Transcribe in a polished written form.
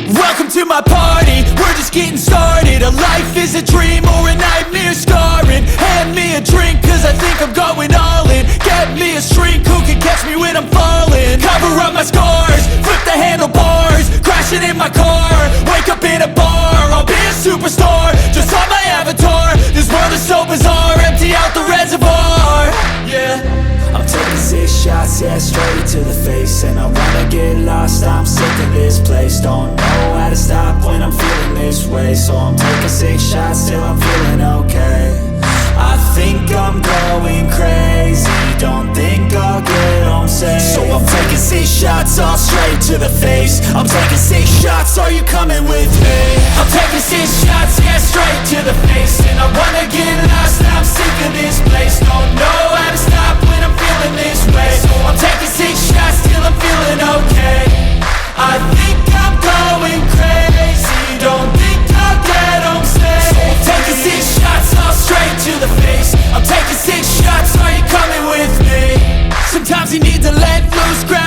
Welcome to my party, we're just getting started. A life is a dream or a nightmare scarring. Hand me a drink cause I think I'm going all in. Get me a shrink who can catch me when I'm falling. Cover up my scars, flip the handlebars, crashing in my car, wake up in a bar. I'll be a superstar, just on my avatar. This world is so bizarre, empty out the reservoir. Yeah, I'm taking 6 shots, yeah, straight to the face. And I wanna get lost, I'm sick of this place. Don't know how to stop when I'm feeling this way. So I'm taking 6 shots till I'm feeling okay. I think I'm going crazy, don't think I'll get home safe. So I'm taking 6 shots, all straight to the face. I'm taking 6 shots, are you coming with me? I'm taking 6 shots, yeah, straight to the face. And I wanna get lost, I'm sick of this place. Don't know how to stop when I'm feeling this way. So I'm taking 6 shots till I'm feeling okay. I think I'm going crazy, don't think I'll get home safe. So I'm taking 6 shots, all straight to the face. I'm taking 6 shots, are you coming with me? Sometimes you need to let loose, grab